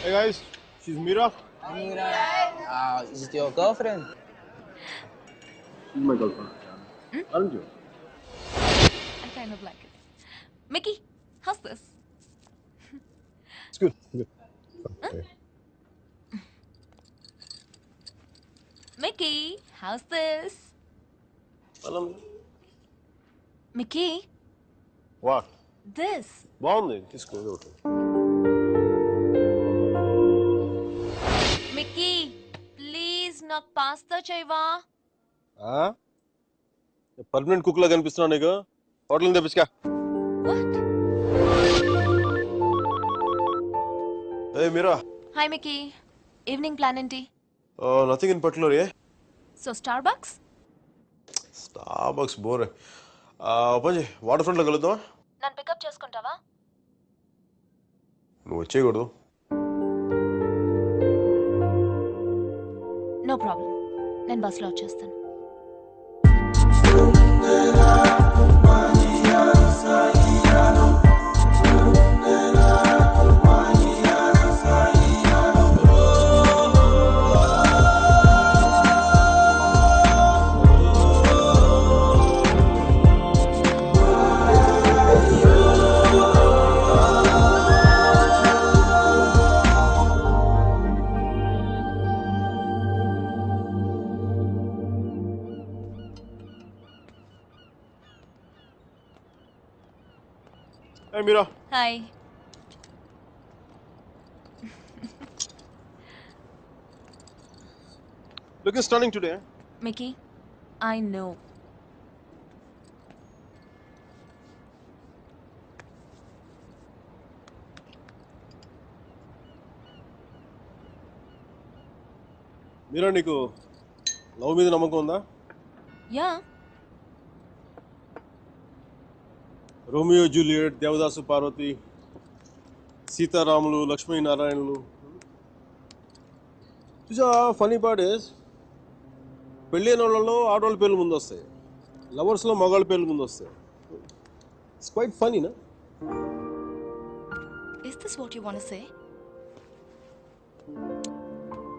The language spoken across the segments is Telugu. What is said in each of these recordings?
Hey guys, she's Mira. Mira, is it your girlfriend? She's my girlfriend. Aren't you? I kind of like it. Mickey, how's this? It's good. Good. Okay. Mickey, how's this? Mickey, What? this. బాగుంది తీసుకో ఒకటి. Mickey, please నాకు పాస్తా చేయవా? పర్మనెంట్ కుక్ లా కనిపిస్తున్నావు నీకు హోటల్ నుంచి తెప్పించుకా. What? Hey Mira. Hi Mickey. Evening plan ఏంటి? Nothing in particular, yeah? So Starbucks? Starbucks bore. పని వాటర్ ఫ్రంట్ లో కలుద్దామా? నన్ను పికప్ చేసుకుంటావా? నువ్వు వచ్చేయకూడదు. No problem. నేను బస్సులో వచ్చేస్తాను. Hey Mira. Hi. Looking stunning today. Mickey, I know. మీరా నీకు లవ్ మీద నమ్మకం ఉందా? Yeah. Romeo Juliet, Devadasu Parvati, సీతారాములు, లక్ష్మీనారాయణులు. చూసా ఫనీ పార్ట్ ఇస్ పెళ్ళైన వాళ్ళలో ఆడవాళ్ళ పేర్లు ముందు వస్తాయి, లవర్స్లో మగాళ్ళ పేర్లు ముందు వస్తాయి. ఇట్స్ క్వైట్ ఫనీనా? Is this what you want to say?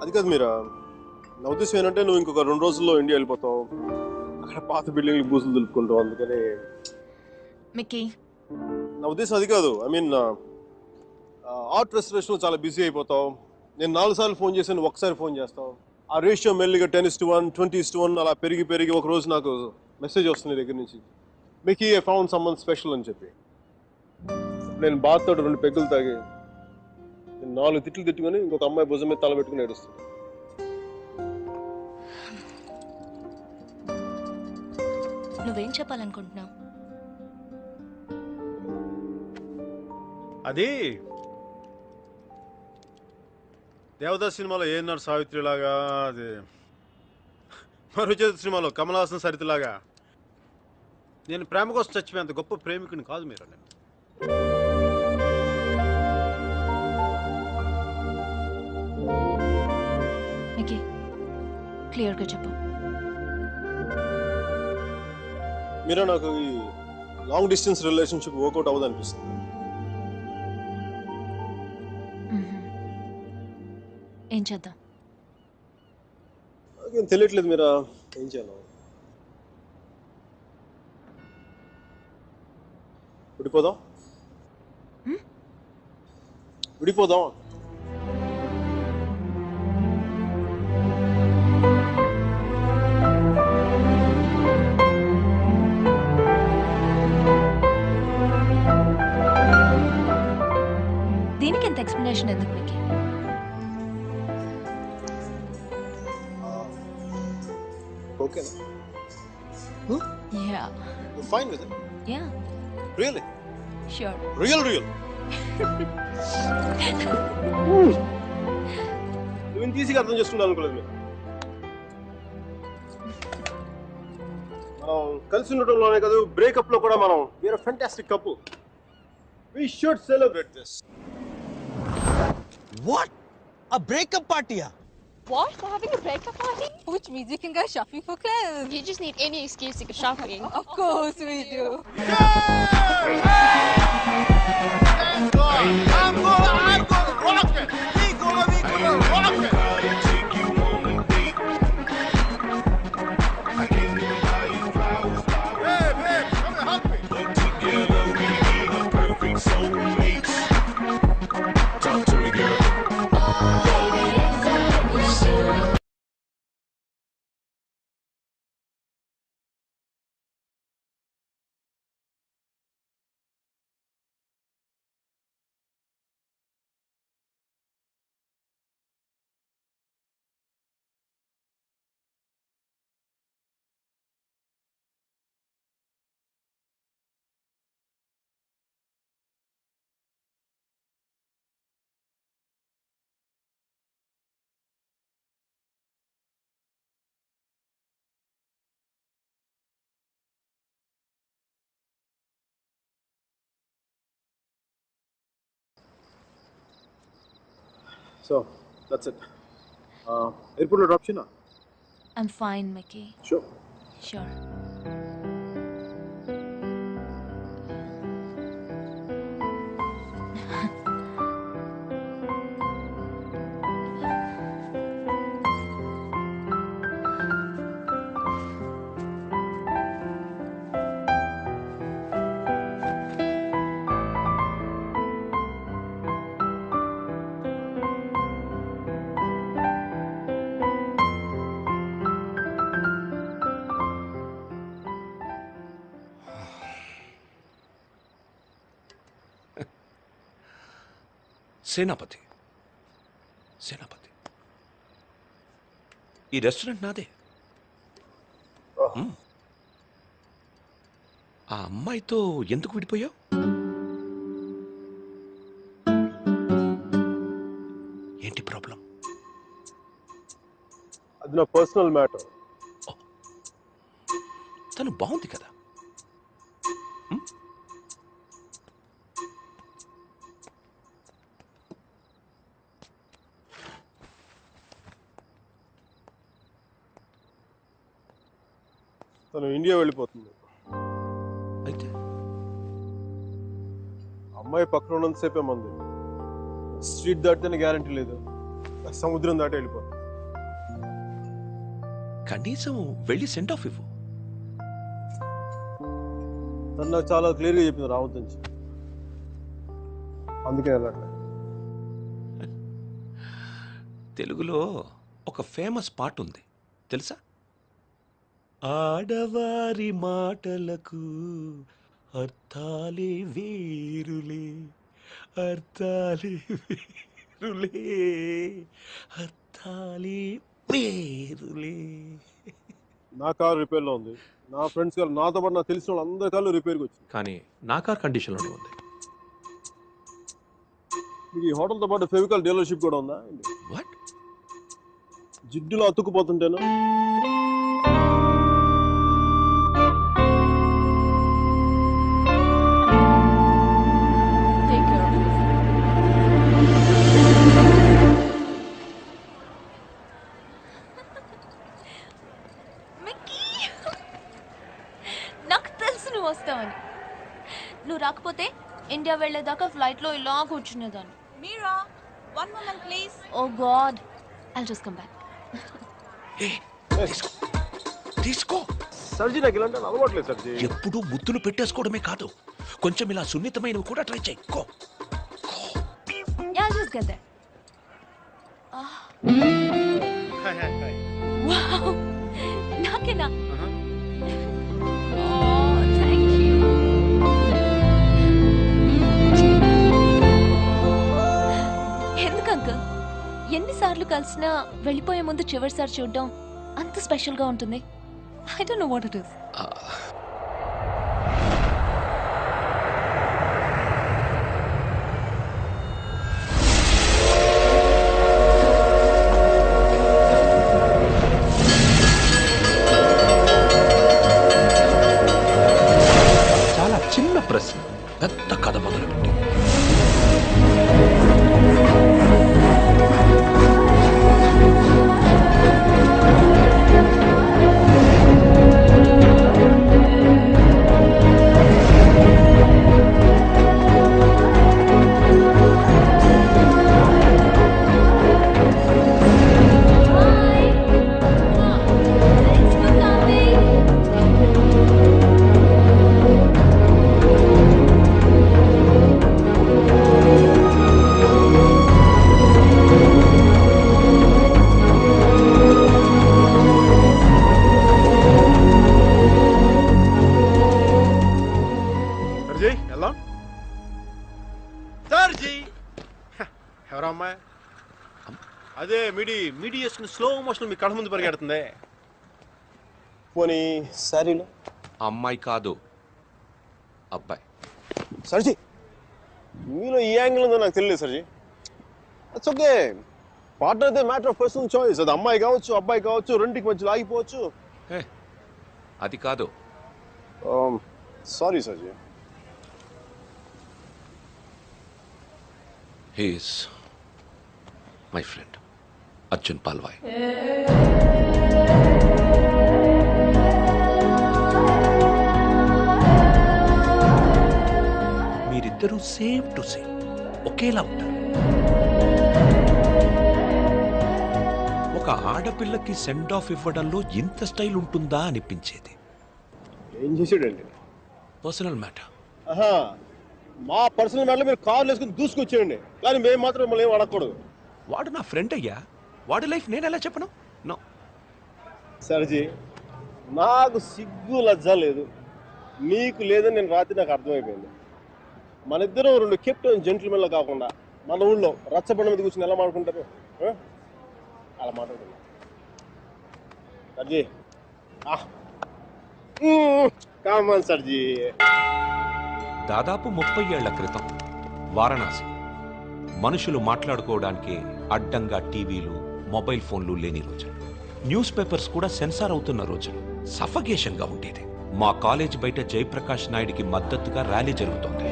అది కాదు మీరా, నా ఉద్దేశం ఏంటంటే నువ్వు ఇంకొక 2 రోజుల్లో ఇండియా వెళ్ళిపోతావు, అక్కడ పాత బిల్డింగ్లు బూసులు దులుపుకుంటావు. అందుకని Mickey. నా ఉద్దేశం అది కాదు. ఐ మీన్ ఆర్ట్ రెస్టరేషన్లో చాలా బిజీ అయిపోతావు. నేను 4 సార్లు ఫోన్ చేశాను, ఒకసారి ఫోన్ చేస్తావు. ఆ రేషియో మెల్లిగా 10:1, 20:1 అలా పెరిగి ఒక రోజు నాకు మెసేజ్ వస్తుంది దగ్గర నుంచి, Mickey I found someone special అని చెప్పి. నేను బాధతో 2 పెగ్గులు తాగి 4 తిట్లు తిట్టుకొని ఇంకొక అమ్మాయి భుజం మీద తల పెట్టుకుని ఏడుస్తుంది. నువ్వేం చెప్పాలనుకుంటున్నావు? అది దేవదాస్ సినిమాలో ఏఎన్ఆర్ సావిత్రి లాగా, అది మరుచేతి సినిమాలో కమల్ హాసన్ సరితలాగా నేను ప్రేమ కోసం చచ్చిపోయేంత గొప్ప ప్రేమికుని కాదు మీరు. నేను మికీ, క్లియర్గా చెప్పు. మీరా నాకు ఈ లాంగ్ డిస్టెన్స్ రిలేషన్షిప్ వర్కౌట్ అవ్వదు అనిపిస్తుంది. ఏం చేద్దాం? నాకేం తెలియట్లేదు మీరా, ఏం చేయాలి? విడిపోదాం. విడిపోదాం. దీనికి ఎంత ఎక్స్ప్లెనేషన్ ఎందుకు Mickey? Okay. Yeah. You're fine with it? Yeah. Really? Sure. Real. నువ్వు ఇంత ఈజీగా అర్థం చేసుకుంటా అనుకోలేదు మీరు. మనం కలిసి ఉండటంలోనే కాదు, బ్రేకప్ లో కూడా మనం we are a fantastic couple. We should celebrate this. What? A breakup party? What? We're having a breakup party? Which means we can go shopping for clothes. You just need any excuse to go shopping. Of course we do. I'm gonna rock it. So that's it. ఎయిర్పోర్ట్లో డ్రాప్ చేయనా? I'm fine, Mickey. Sure. Sure. సేనాపతి ఈ రెస్టారెంట్ నాదే. ఆ అమ్మాయితో ఎందుకు విడిపోయావు? ఏంటి ప్రాబ్లం? అది నా పర్సనల్ మ్యాటర్. తను బాగుంది కదా. తను ఇండియా వెళ్ళిపోతుంది. అయితే అమ్మాయి పక్కన ఉన్నంతసేపే మంది. స్ట్రీట్ దాటితేనే గ్యారంటీ లేదు, సముద్రం దాటి వెళ్ళిపోతుంది. కనీసం వెళ్ళి సెండ్ ఆఫ్ ఇవ్వు. తను నాకు చాలా క్లియర్గా చెప్పింది రావద్దని. అందుకే వెళ్ళట్లే. తెలుగులో ఒక ఫేమస్ పాట ఉంది తెలుసా? ఆడవారి మాటలకు అర్థాలే వేరులే, అర్థాలే వేరులే, అర్థాలే వేరులే. నా కారు రిపేర్లో ఉంది. నా ఫ్రెండ్స్ కారు, నాతో పాటు నాకు తెలిసిన వాళ్ళు అందరి కార్లు రిపేర్కి వచ్చింది. కానీ నా కార్ కండిషన్లోనే ఉంది. మీకు ఈ హోటల్తో పాటు ఫెవికాల్ డీలర్షిప్ కూడా ఉందా? What? జిడ్డులో అతుక్కుపోతుంటేను. Take care of yourself. Mickey! నాకు తెలుసు నువ్వు వస్తావని. నువ్వు రాకపోతే ఇండియా వెళ్ళేదాకా ఫ్లైట్లో ఇలా కూర్చునేదాన్ని. Mira, one moment please. Oh God, I'll just come back. తీసుకో. సర్జీ నాకు ఇలాంటి అలవాట్లేదు సర్జీ. ఎప్పుడు ముద్దులు పెట్టేసుకోవడమే కాదు, కొంచెం ఇలా సున్నితమైనవి కూడా ట్రై చేయి. Yeah, I'll just get there. Wow, నాకేనా? Oh, thank you. ఎందుకు అంకుల్ ఎన్నిసార్లు కలిసినా వెళ్ళిపోయే ముందు చివరిసారి చూడడం అంత స్పెషల్గా ఉంటుంది? I don't know what it is. చాలా చిన్న ప్రశ్న పెద్ద కథ మొదలుపెట్టి. ఎవరమ్మాయి? అదే మీడియేషన్ స్లో మోషన్ మీ కళ్ళ ముందు పరిగెడుతుంది. పోనీ సారీలో అమ్మాయి కాదు అబ్బాయి. సర్జీ మీలో ఈ యాంగిల్ ఉందో నాకు తెలియదు సర్జీ. It's okay. పార్ట్నర్ అయితే మ్యాటర్ ఆఫ్ పర్సనల్ చాయిస్. అది అమ్మాయి కావచ్చు అబ్బాయి కావచ్చు, రెండింటికి మధ్యలో ఆగిపోవచ్చు. అది కాదు. సారీ సర్జీ. He's my friend Arjun Palvai. మీరిద్దరూ సేమ్ టు సేమ్ ఒకేలా ఉంటారు. ఒక ఆడపిల్లకి సెండ్ ఆఫ్ ఇవ్వడంలో ఇంత స్టైల్ ఉంటుందా అనిపించేది. ఏం చేసాడండి? Personal matter. ఆహా, మా పర్సనల్ మ్యాటర్లో మీరు కార్లు వేసుకుని దూసుకొచ్చేయండి, కానీ మేము మాత్రం మిమ్మల్ని ఏం అడగకూడదు. వాడు నా ఫ్రెండ్ అయ్యా, వాడి లైఫ్ నేను ఎలా చెప్పను? నో సర్జీ, నాకు సిగ్గు లజ్జ లేదు, మీకు లేదని నేను రాత్రి నాకు అర్థమైపోయింది. మన ఇద్దరం 2 కెప్టెన్ జెంట్లమెన్లా కాకుండా మన ఊళ్ళో రచ్చబండ మీద కూర్చొని ఎలా మాట్లాడుకుంటారు? అలా మాట్లాడుతున్నా సర్జీ. కామన్ సర్జీ. దాదాపు 30 ఏళ్ల క్రితం వారణాసి. మనుషులు మాట్లాడుకోవడానికి అడ్డంగా టీవీలు, మొబైల్ ఫోన్లు లేని రోజులు. న్యూస్ పేపర్స్ కూడా సెన్సార్ అవుతున్న రోజులు. సఫకేషన్ గా ఉండేది. మా కాలేజ్ బయట జయప్రకాష్ నాయుడికి మద్దతుగా ర్యాలీ జరుగుతోంది.